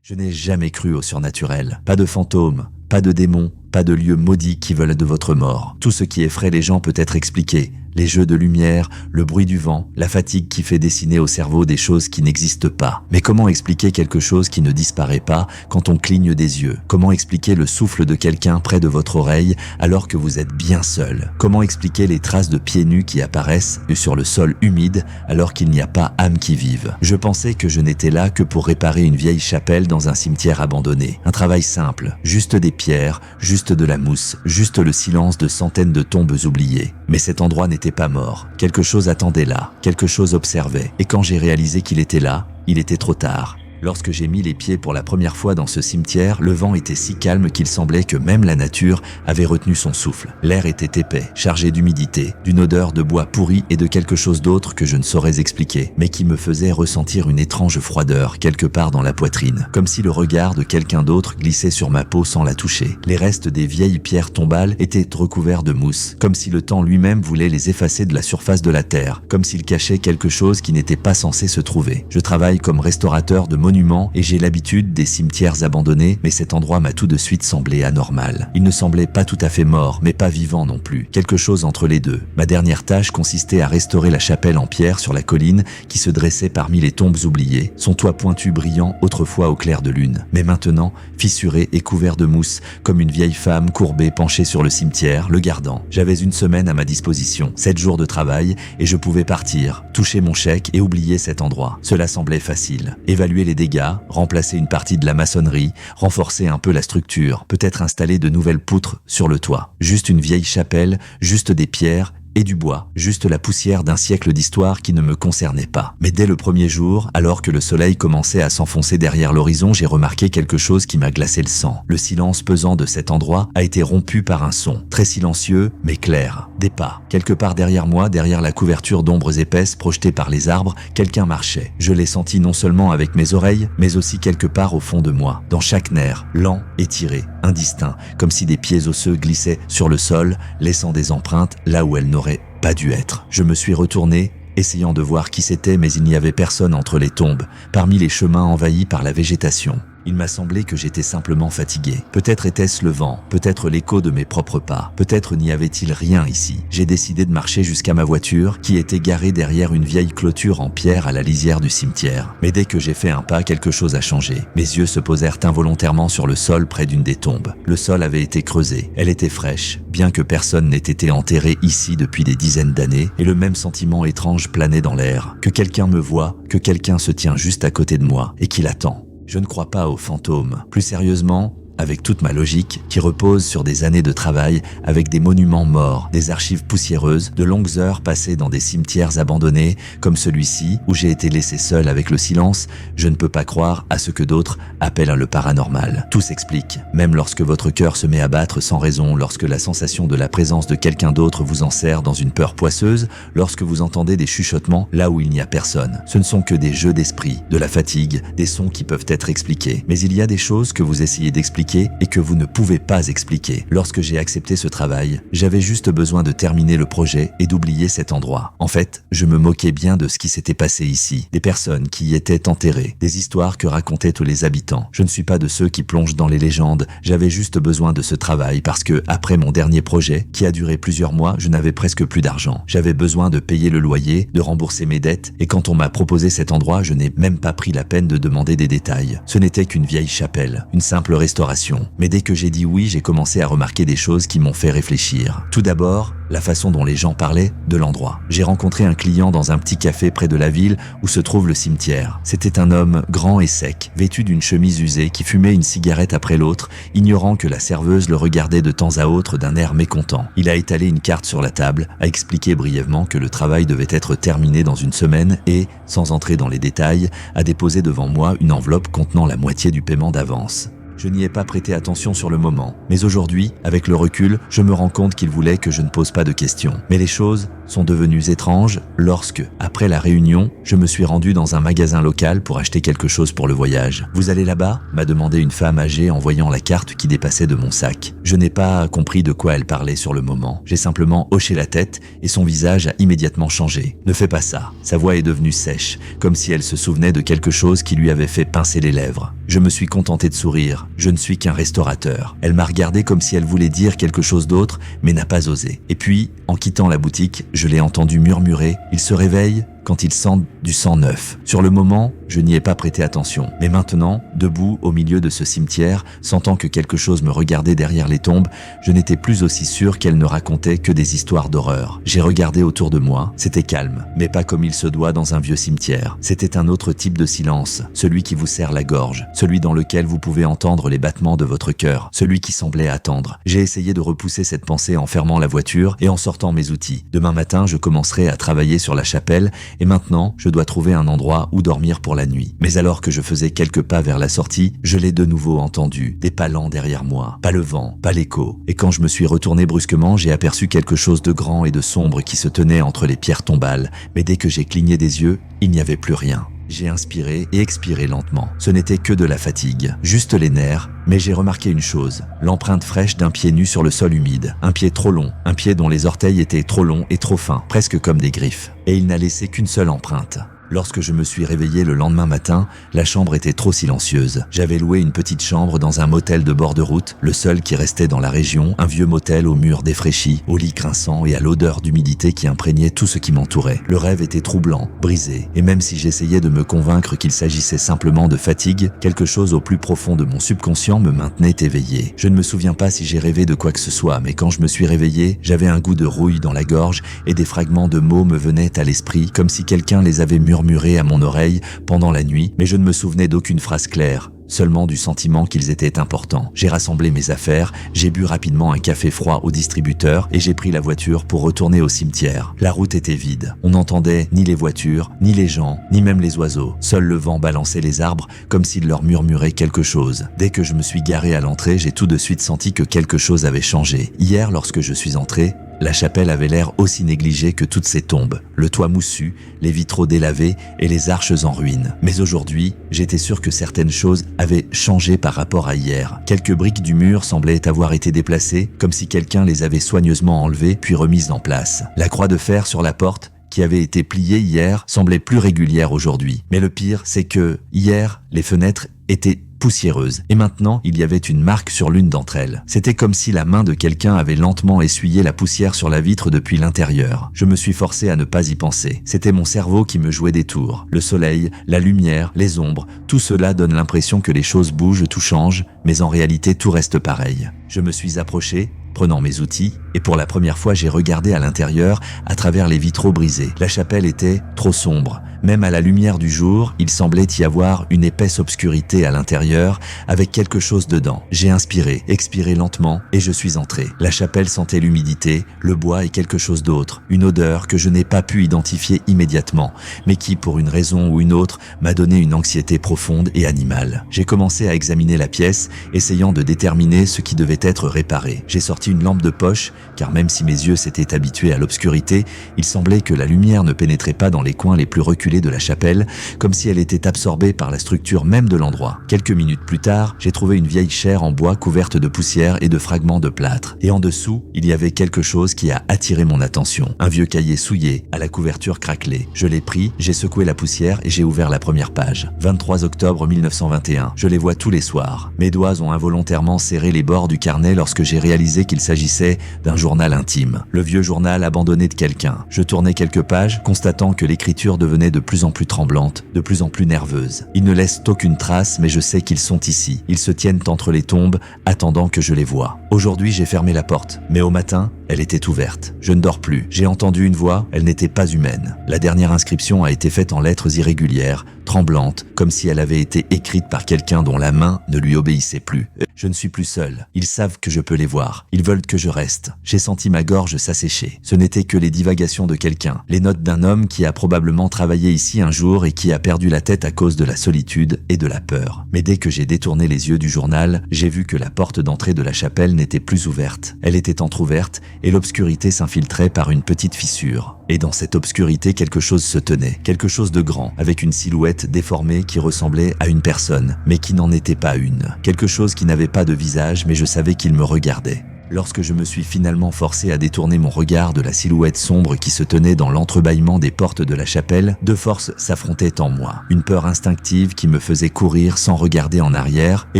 Je n'ai jamais cru au surnaturel. Pas de fantômes, pas de démons, pas de lieux maudits qui veulent de votre mort. Tout ce qui effraie les gens peut être expliqué. Les jeux de lumière, le bruit du vent, la fatigue qui fait dessiner au cerveau des choses qui n'existent pas. Mais comment expliquer quelque chose qui ne disparaît pas quand on cligne des yeux? Comment expliquer le souffle de quelqu'un près de votre oreille alors que vous êtes bien seul? Comment expliquer les traces de pieds nus qui apparaissent sur le sol humide alors qu'il n'y a pas âme qui vive? Je pensais que je n'étais là que pour réparer une vieille chapelle dans un cimetière abandonné. Un travail simple, juste des pierres, juste de la mousse, juste le silence de centaines de tombes oubliées. Mais cet endroit n'était pas mort. Quelque chose attendait là, quelque chose observait. Et quand j'ai réalisé qu'il était là, il était trop tard. Lorsque j'ai mis les pieds pour la première fois dans ce cimetière, le vent était si calme qu'il semblait que même la nature avait retenu son souffle. L'air était épais, chargé d'humidité, d'une odeur de bois pourri et de quelque chose d'autre que je ne saurais expliquer, mais qui me faisait ressentir une étrange froideur quelque part dans la poitrine, comme si le regard de quelqu'un d'autre glissait sur ma peau sans la toucher. Les restes des vieilles pierres tombales étaient recouverts de mousse, comme si le temps lui-même voulait les effacer de la surface de la terre, comme s'il cachait quelque chose qui n'était pas censé se trouver. Je travaille comme restaurateur de monuments et j'ai l'habitude des cimetières abandonnés, mais cet endroit m'a tout de suite semblé anormal. Il ne semblait pas tout à fait mort, mais pas vivant non plus. Quelque chose entre les deux. Ma dernière tâche consistait à restaurer la chapelle en pierre sur la colline qui se dressait parmi les tombes oubliées, son toit pointu brillant autrefois au clair de lune, mais maintenant fissuré et couvert de mousse, comme une vieille femme courbée penchée sur le cimetière, le gardant. J'avais une semaine à ma disposition, 7 jours de travail, et je pouvais partir, toucher mon chèque et oublier cet endroit. Cela semblait facile. Évaluer les dégâts, remplacer une partie de la maçonnerie, renforcer un peu la structure, peut-être installer de nouvelles poutres sur le toit. Juste une vieille chapelle, juste des pierres et du bois, juste la poussière d'un siècle d'histoire qui ne me concernait pas. Mais dès le premier jour, alors que le soleil commençait à s'enfoncer derrière l'horizon, j'ai remarqué quelque chose qui m'a glacé le sang. Le silence pesant de cet endroit a été rompu par un son, très silencieux mais clair. Des pas. Quelque part derrière moi, derrière la couverture d'ombres épaisses projetées par les arbres, quelqu'un marchait. Je l'ai senti non seulement avec mes oreilles, mais aussi quelque part au fond de moi, dans chaque nerf, lent, étiré, indistinct, comme si des pieds osseux glissaient sur le sol, laissant des empreintes là où elles n'auraient pas dû être. Je me suis retourné, essayant de voir qui c'était, mais il n'y avait personne entre les tombes, parmi les chemins envahis par la végétation. Il m'a semblé que j'étais simplement fatigué. Peut-être était-ce le vent, peut-être l'écho de mes propres pas, peut-être n'y avait-il rien ici. J'ai décidé de marcher jusqu'à ma voiture, qui était garée derrière une vieille clôture en pierre à la lisière du cimetière. Mais dès que j'ai fait un pas, quelque chose a changé. Mes yeux se posèrent involontairement sur le sol près d'une des tombes. Le sol avait été creusé, elle était fraîche, bien que personne n'ait été enterré ici depuis des dizaines d'années, et le même sentiment étrange planait dans l'air. Que quelqu'un me voie, que quelqu'un se tient juste à côté de moi, et qu'il attend. Je ne crois pas aux fantômes. Plus sérieusement, avec toute ma logique, qui repose sur des années de travail avec des monuments morts, des archives poussiéreuses, de longues heures passées dans des cimetières abandonnés, comme celui-ci, où j'ai été laissé seul avec le silence, je ne peux pas croire à ce que d'autres appellent le paranormal. Tout s'explique, même lorsque votre cœur se met à battre sans raison, lorsque la sensation de la présence de quelqu'un d'autre vous enserre dans une peur poisseuse, lorsque vous entendez des chuchotements là où il n'y a personne. Ce ne sont que des jeux d'esprit, de la fatigue, des sons qui peuvent être expliqués. Mais il y a des choses que vous essayez d'expliquer et que vous ne pouvez pas expliquer. Lorsque j'ai accepté ce travail, j'avais juste besoin de terminer le projet et d'oublier cet endroit. En fait, je me moquais bien de ce qui s'était passé ici, des personnes qui y étaient enterrées, des histoires que racontaient tous les habitants. Je ne suis pas de ceux qui plongent dans les légendes, j'avais juste besoin de ce travail parce que, après mon dernier projet, qui a duré plusieurs mois, je n'avais presque plus d'argent. J'avais besoin de payer le loyer, de rembourser mes dettes, et quand on m'a proposé cet endroit, je n'ai même pas pris la peine de demander des détails. Ce n'était qu'une vieille chapelle, une simple restauration. Mais dès que j'ai dit oui, j'ai commencé à remarquer des choses qui m'ont fait réfléchir. Tout d'abord, la façon dont les gens parlaient de l'endroit. J'ai rencontré un client dans un petit café près de la ville où se trouve le cimetière. C'était un homme grand et sec, vêtu d'une chemise usée, qui fumait une cigarette après l'autre, ignorant que la serveuse le regardait de temps à autre d'un air mécontent. Il a étalé une carte sur la table, a expliqué brièvement que le travail devait être terminé dans une semaine et, sans entrer dans les détails, a déposé devant moi une enveloppe contenant la moitié du paiement d'avance. Je n'y ai pas prêté attention sur le moment. Mais aujourd'hui, avec le recul, je me rends compte qu'il voulait que je ne pose pas de questions. Mais les choses sont devenues étranges lorsque, après la réunion, je me suis rendu dans un magasin local pour acheter quelque chose pour le voyage. « Vous allez là-bas » m'a demandé une femme âgée en voyant la carte qui dépassait de mon sac. Je n'ai pas compris de quoi elle parlait sur le moment. J'ai simplement hoché la tête et son visage a immédiatement changé. « Ne fais pas ça ». Sa voix est devenue sèche, comme si elle se souvenait de quelque chose qui lui avait fait pincer les lèvres. Je me suis contenté de sourire. Je ne suis qu'un restaurateur. Elle m'a regardé comme si elle voulait dire quelque chose d'autre, mais n'a pas osé. Et puis, en quittant la boutique, je l'ai entendu murmurer « Il se réveille quand il sent du sang neuf ». Sur le moment, je n'y ai pas prêté attention. Mais maintenant, debout au milieu de ce cimetière, sentant que quelque chose me regardait derrière les tombes, je n'étais plus aussi sûr qu'elle ne racontait que des histoires d'horreur. J'ai regardé autour de moi, c'était calme, mais pas comme il se doit dans un vieux cimetière. C'était un autre type de silence, celui qui vous serre la gorge, celui dans lequel vous pouvez entendre les battements de votre cœur, celui qui semblait attendre. J'ai essayé de repousser cette pensée en fermant la voiture et en sortant mes outils. Demain matin, je commencerai à travailler sur la chapelle et maintenant, je dois trouver un endroit où dormir pour la nuit. Mais alors que je faisais quelques pas vers la sortie, je l'ai de nouveau entendu, des pas lents derrière moi, pas le vent, pas l'écho. Et quand je me suis retourné brusquement, j'ai aperçu quelque chose de grand et de sombre qui se tenait entre les pierres tombales. Mais dès que j'ai cligné des yeux, il n'y avait plus rien. J'ai inspiré et expiré lentement. Ce n'était que de la fatigue, juste les nerfs, mais j'ai remarqué une chose, l'empreinte fraîche d'un pied nu sur le sol humide. Un pied trop long, un pied dont les orteils étaient trop longs et trop fins, presque comme des griffes. Et il n'a laissé qu'une seule empreinte. Lorsque je me suis réveillé le lendemain matin, la chambre était trop silencieuse. J'avais loué une petite chambre dans un motel de bord de route, le seul qui restait dans la région, un vieux motel aux murs défraîchis, aux lits grinçants et à l'odeur d'humidité qui imprégnait tout ce qui m'entourait. Le rêve était troublant, brisé, et même si j'essayais de me convaincre qu'il s'agissait simplement de fatigue, quelque chose au plus profond de mon subconscient me maintenait éveillé. Je ne me souviens pas si j'ai rêvé de quoi que ce soit, mais quand je me suis réveillé, j'avais un goût de rouille dans la gorge et des fragments de mots me venaient à l'esprit, comme si quelqu'un les avait murmuré à mon oreille pendant la nuit, mais je ne me souvenais d'aucune phrase claire, seulement du sentiment qu'ils étaient importants. J'ai rassemblé mes affaires, j'ai bu rapidement un café froid au distributeur et j'ai pris la voiture pour retourner au cimetière. La route était vide. On n'entendait ni les voitures, ni les gens, ni même les oiseaux. Seul le vent balançait les arbres comme s'il leur murmurait quelque chose. Dès que je me suis garé à l'entrée, j'ai tout de suite senti que quelque chose avait changé. Hier, lorsque je suis entré, la chapelle avait l'air aussi négligée que toutes ces tombes, le toit moussu, les vitraux délavés et les arches en ruine. Mais aujourd'hui, j'étais sûr que certaines choses avaient changé par rapport à hier. Quelques briques du mur semblaient avoir été déplacées, comme si quelqu'un les avait soigneusement enlevées puis remises en place. La croix de fer sur la porte, qui avait été pliée hier, semblait plus régulière aujourd'hui. Mais le pire, c'est que, hier, les fenêtres étaient poussiéreuse. Et maintenant, il y avait une marque sur l'une d'entre elles. C'était comme si la main de quelqu'un avait lentement essuyé la poussière sur la vitre depuis l'intérieur. Je me suis forcé à ne pas y penser. C'était mon cerveau qui me jouait des tours. Le soleil, la lumière, les ombres, tout cela donne l'impression que les choses bougent, tout change, mais en réalité tout reste pareil. Je me suis approché, prenant mes outils, et pour la première fois j'ai regardé à l'intérieur à travers les vitraux brisés. La chapelle était trop sombre. Même à la lumière du jour, il semblait y avoir une épaisse obscurité à l'intérieur, avec quelque chose dedans. J'ai inspiré, expiré lentement, et je suis entré. La chapelle sentait l'humidité, le bois et quelque chose d'autre, une odeur que je n'ai pas pu identifier immédiatement, mais qui, pour une raison ou une autre, m'a donné une anxiété profonde et animale. J'ai commencé à examiner la pièce, essayant de déterminer ce qui devait être réparé. J'ai sorti une lampe de poche, car même si mes yeux s'étaient habitués à l'obscurité, il semblait que la lumière ne pénétrait pas dans les coins les plus reculés de la chapelle, comme si elle était absorbée par la structure même de l'endroit. Quelques minutes plus tard, j'ai trouvé une vieille chaire en bois couverte de poussière et de fragments de plâtre. Et en dessous, il y avait quelque chose qui a attiré mon attention. Un vieux cahier souillé, à la couverture craquelée. Je l'ai pris, j'ai secoué la poussière et j'ai ouvert la première page. 23 octobre 1921. Je les vois tous les soirs. Mes doigts ont involontairement serré les bords du carnet lorsque j'ai réalisé qu'il s'agissait d'un journal intime. Le vieux journal abandonné de quelqu'un. Je tournais quelques pages, constatant que l'écriture devenait de plus en plus tremblante, de plus en plus nerveuse. Ils ne laissent aucune trace, mais je sais qu'ils sont ici. Ils se tiennent entre les tombes, attendant que je les voie. Aujourd'hui, j'ai fermé la porte, mais au matin, elle était ouverte. Je ne dors plus. J'ai entendu une voix, elle n'était pas humaine. La dernière inscription a été faite en lettres irrégulières, tremblante, comme si elle avait été écrite par quelqu'un dont la main ne lui obéissait plus. Je ne suis plus seul. Ils savent que je peux les voir. Ils veulent que je reste. J'ai senti ma gorge s'assécher. Ce n'étaient que les divagations de quelqu'un, les notes d'un homme qui a probablement travaillé ici un jour et qui a perdu la tête à cause de la solitude et de la peur. Mais dès que j'ai détourné les yeux du journal, j'ai vu que la porte d'entrée de la chapelle n'était plus ouverte. Elle était entrouverte et l'obscurité s'infiltrait par une petite fissure. Et dans cette obscurité, quelque chose se tenait, quelque chose de grand, avec une silhouette déformée qui ressemblait à une personne, mais qui n'en était pas une. Quelque chose qui n'avait pas de visage, mais je savais qu'il me regardait. Lorsque je me suis finalement forcé à détourner mon regard de la silhouette sombre qui se tenait dans l'entrebâillement des portes de la chapelle, deux forces s'affrontaient en moi. Une peur instinctive qui me faisait courir sans regarder en arrière et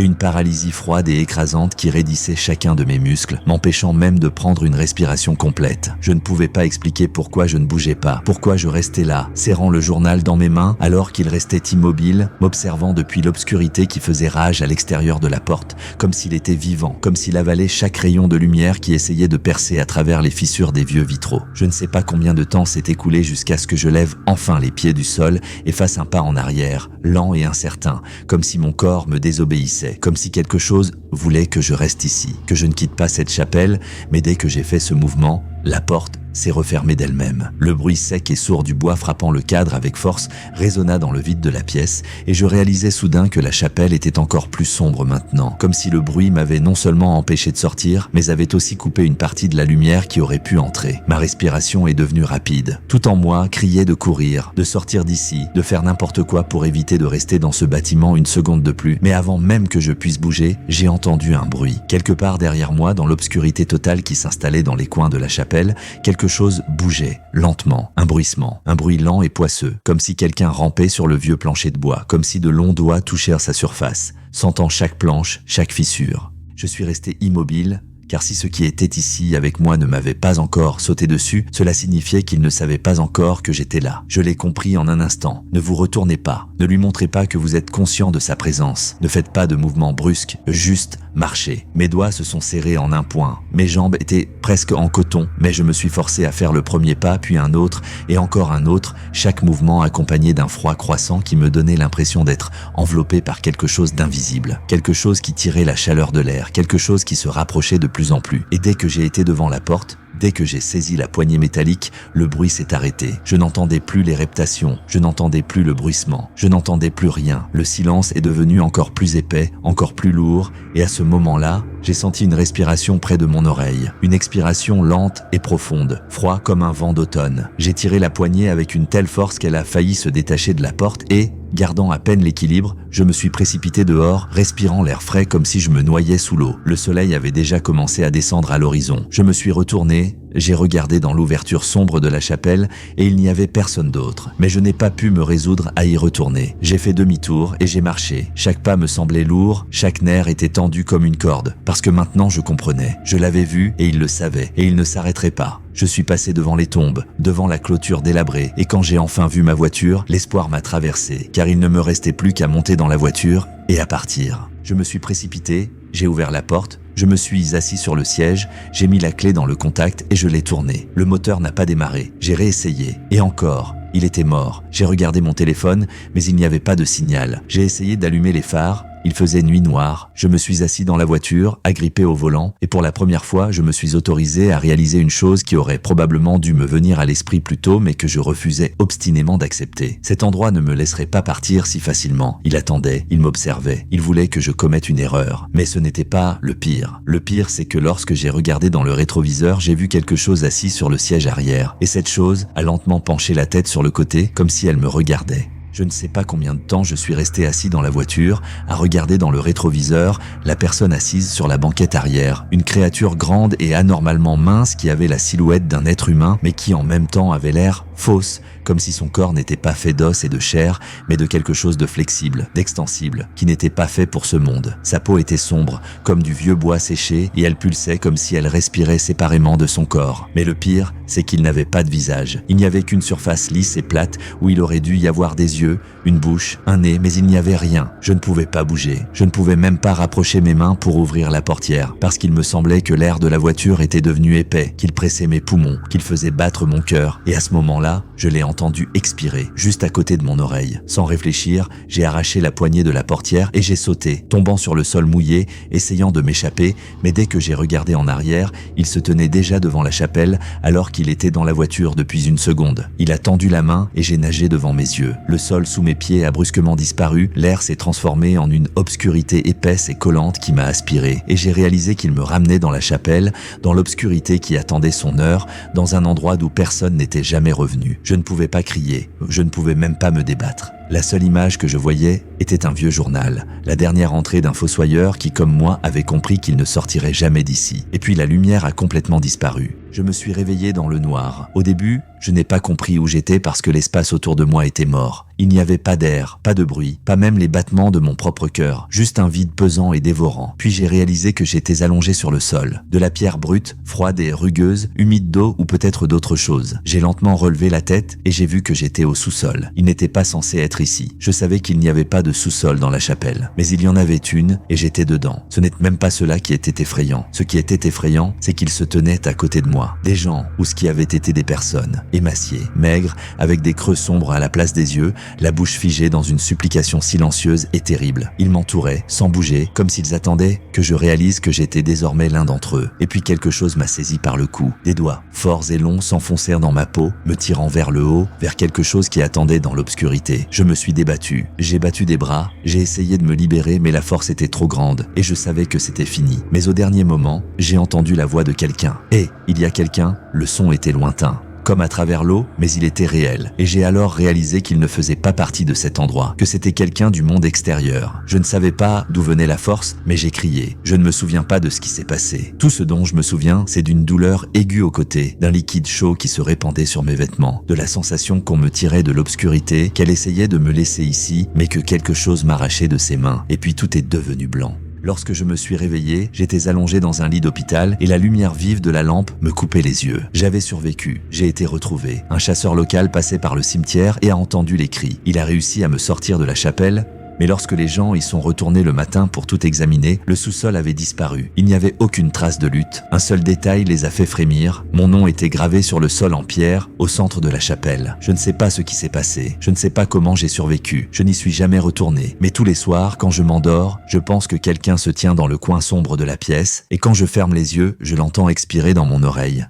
une paralysie froide et écrasante qui raidissait chacun de mes muscles, m'empêchant même de prendre une respiration complète. Je ne pouvais pas expliquer pourquoi je ne bougeais pas, pourquoi je restais là, serrant le journal dans mes mains alors qu'il restait immobile, m'observant depuis l'obscurité qui faisait rage à l'extérieur de la porte, comme s'il était vivant, comme s'il avalait chaque rayon de lumière qui essayait de percer à travers les fissures des vieux vitraux. Je ne sais pas combien de temps s'est écoulé jusqu'à ce que je lève enfin les pieds du sol et fasse un pas en arrière, lent et incertain, comme si mon corps me désobéissait, comme si quelque chose voulait que je reste ici, que je ne quitte pas cette chapelle, mais dès que j'ai fait ce mouvement, la porte s'est refermée d'elle-même. Le bruit sec et sourd du bois frappant le cadre avec force résonna dans le vide de la pièce et je réalisais soudain que la chapelle était encore plus sombre maintenant, comme si le bruit m'avait non seulement empêché de sortir, mais avait aussi coupé une partie de la lumière qui aurait pu entrer. Ma respiration est devenue rapide. Tout en moi criait de courir, de sortir d'ici, de faire n'importe quoi pour éviter de rester dans ce bâtiment une seconde de plus. Mais avant même que je puisse bouger, j'ai entendu un bruit. Quelque part derrière moi, dans l'obscurité totale qui s'installait dans les coins de la chapelle, quelque chose bougeait, lentement, un bruissement, un bruit lent et poisseux, comme si quelqu'un rampait sur le vieux plancher de bois, comme si de longs doigts touchaient à sa surface, sentant chaque planche, chaque fissure. Je suis resté immobile, car si ce qui était ici avec moi ne m'avait pas encore sauté dessus, cela signifiait qu'il ne savait pas encore que j'étais là. Je l'ai compris en un instant. Ne vous retournez pas. Ne lui montrez pas que vous êtes conscient de sa présence. Ne faites pas de mouvements brusques, juste marchez. Mes doigts se sont serrés en un point. Mes jambes étaient presque en coton, mais je me suis forcé à faire le premier pas, puis un autre, et encore un autre, chaque mouvement accompagné d'un froid croissant qui me donnait l'impression d'être enveloppé par quelque chose d'invisible. Quelque chose qui tirait la chaleur de l'air, quelque chose qui se rapprochait de plus en plus. Et dès que j'ai été devant la porte, dès que j'ai saisi la poignée métallique, le bruit s'est arrêté. Je n'entendais plus les reptations, je n'entendais plus le bruissement, je n'entendais plus rien. Le silence est devenu encore plus épais, encore plus lourd, et à ce moment-là, j'ai senti une respiration près de mon oreille. Une expiration lente et profonde, froid comme un vent d'automne. J'ai tiré la poignée avec une telle force qu'elle a failli se détacher de la porte et, gardant à peine l'équilibre, je me suis précipité dehors, respirant l'air frais comme si je me noyais sous l'eau. Le soleil avait déjà commencé à descendre à l'horizon. Je me suis retourné, j'ai regardé dans l'ouverture sombre de la chapelle et il n'y avait personne d'autre. Mais je n'ai pas pu me résoudre à y retourner. J'ai fait demi-tour et j'ai marché. Chaque pas me semblait lourd, chaque nerf était tendu comme une corde. Parce que maintenant je comprenais. Je l'avais vu et il le savait et il ne s'arrêterait pas. Je suis passé devant les tombes, devant la clôture délabrée, et quand j'ai enfin vu ma voiture, l'espoir m'a traversé, car il ne me restait plus qu'à monter dans la voiture et à partir. Je me suis précipité, j'ai ouvert la porte, je me suis assis sur le siège, j'ai mis la clé dans le contact et je l'ai tourné. Le moteur n'a pas démarré, j'ai réessayé, et encore. Il était mort. J'ai regardé mon téléphone, mais il n'y avait pas de signal. J'ai essayé d'allumer les phares. Il faisait nuit noire. Je me suis assis dans la voiture, agrippé au volant, et pour la première fois, je me suis autorisé à réaliser une chose qui aurait probablement dû me venir à l'esprit plus tôt, mais que je refusais obstinément d'accepter. Cet endroit ne me laisserait pas partir si facilement. Il attendait, il m'observait, il voulait que je commette une erreur. Mais ce n'était pas le pire. Le pire, c'est que lorsque j'ai regardé dans le rétroviseur, j'ai vu quelque chose assis sur le siège arrière. Et cette chose a lentement penché la tête sur le côté, comme si elle me regardait. Je ne sais pas combien de temps je suis resté assis dans la voiture, à regarder dans le rétroviseur la personne assise sur la banquette arrière, une créature grande et anormalement mince qui avait la silhouette d'un être humain, mais qui en même temps avait l'air fausse, comme si son corps n'était pas fait d'os et de chair, mais de quelque chose de flexible, d'extensible, qui n'était pas fait pour ce monde. Sa peau était sombre, comme du vieux bois séché, et elle pulsait comme si elle respirait séparément de son corps. Mais le pire, c'est qu'il n'avait pas de visage. Il n'y avait qu'une surface lisse et plate où il aurait dû y avoir des yeux, une bouche, un nez, mais il n'y avait rien. Je ne pouvais pas bouger. Je ne pouvais même pas rapprocher mes mains pour ouvrir la portière, parce qu'il me semblait que l'air de la voiture était devenu épais, qu'il pressait mes poumons, qu'il faisait battre mon cœur. Et à ce moment-là, moment-là, je l'ai entendu expirer, juste à côté de mon oreille. Sans réfléchir, j'ai arraché la poignée de la portière et j'ai sauté, tombant sur le sol mouillé, essayant de m'échapper, mais dès que j'ai regardé en arrière, il se tenait déjà devant la chapelle alors qu'il était dans la voiture depuis une seconde. Il a tendu la main et j'ai nagé devant mes yeux. Le sol sous mes pieds a brusquement disparu, l'air s'est transformé en une obscurité épaisse et collante qui m'a aspiré, et j'ai réalisé qu'il me ramenait dans la chapelle, dans l'obscurité qui attendait son heure, dans un endroit d'où personne n'était jamais revenu. Je ne pouvais pas crier, je ne pouvais même pas me débattre. La seule image que je voyais était un vieux journal, la dernière entrée d'un fossoyeur qui, comme moi, avait compris qu'il ne sortirait jamais d'ici. Et puis la lumière a complètement disparu. Je me suis réveillé dans le noir. Au début, je n'ai pas compris où j'étais parce que l'espace autour de moi était mort. Il n'y avait pas d'air, pas de bruit, pas même les battements de mon propre cœur, juste un vide pesant et dévorant. Puis j'ai réalisé que j'étais allongé sur le sol, de la pierre brute, froide et rugueuse, humide d'eau ou peut-être d'autre chose. J'ai lentement relevé la tête et j'ai vu que j'étais au sous-sol. Il n'était pas censé être ici. Je savais qu'il n'y avait pas de sous-sol dans la chapelle, mais il y en avait une et j'étais dedans. Ce n'est même pas cela qui était effrayant. Ce qui était effrayant, c'est qu'il se tenait à côté de moi. Des gens, ou ce qui avait été des personnes, émaciées, maigres, avec des creux sombres à la place des yeux, la bouche figée dans une supplication silencieuse et terrible. Ils m'entouraient, sans bouger, comme s'ils attendaient que je réalise que j'étais désormais l'un d'entre eux. Et puis quelque chose m'a saisi par le cou. Des doigts, forts et longs, s'enfoncèrent dans ma peau, me tirant vers le haut, vers quelque chose qui attendait dans l'obscurité. Je me suis débattu. J'ai battu des bras, j'ai essayé de me libérer, mais la force était trop grande, et je savais que c'était fini. Mais au dernier moment, j'ai entendu la voix de quelqu'un. « Hé, il y a quelqu'un ?» Le son était lointain, comme à travers l'eau, mais il était réel. Et j'ai alors réalisé qu'il ne faisait pas partie de cet endroit, que c'était quelqu'un du monde extérieur. Je ne savais pas d'où venait la force, mais j'ai crié. Je ne me souviens pas de ce qui s'est passé. Tout ce dont je me souviens, c'est d'une douleur aiguë au côté, d'un liquide chaud qui se répandait sur mes vêtements, de la sensation qu'on me tirait de l'obscurité, qu'elle essayait de me laisser ici, mais que quelque chose m'arrachait de ses mains, et puis tout est devenu blanc. Lorsque je me suis réveillé, j'étais allongé dans un lit d'hôpital et la lumière vive de la lampe me coupait les yeux. J'avais survécu, j'ai été retrouvé. Un chasseur local passait par le cimetière et a entendu les cris. Il a réussi à me sortir de la chapelle, mais lorsque les gens y sont retournés le matin pour tout examiner, le sous-sol avait disparu. Il n'y avait aucune trace de lutte. Un seul détail les a fait frémir. Mon nom était gravé sur le sol en pierre, au centre de la chapelle. Je ne sais pas ce qui s'est passé. Je ne sais pas comment j'ai survécu. Je n'y suis jamais retourné. Mais tous les soirs, quand je m'endors, je pense que quelqu'un se tient dans le coin sombre de la pièce, et quand je ferme les yeux, je l'entends expirer dans mon oreille.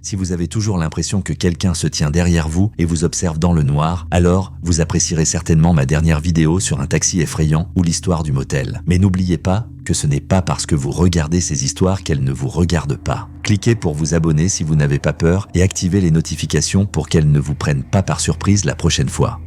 Si vous avez toujours l'impression que quelqu'un se tient derrière vous et vous observe dans le noir, alors vous apprécierez certainement ma dernière vidéo sur un taxi effrayant ou l'histoire du motel. Mais n'oubliez pas que ce n'est pas parce que vous regardez ces histoires qu'elles ne vous regardent pas. Cliquez pour vous abonner si vous n'avez pas peur et activez les notifications pour qu'elles ne vous prennent pas par surprise la prochaine fois.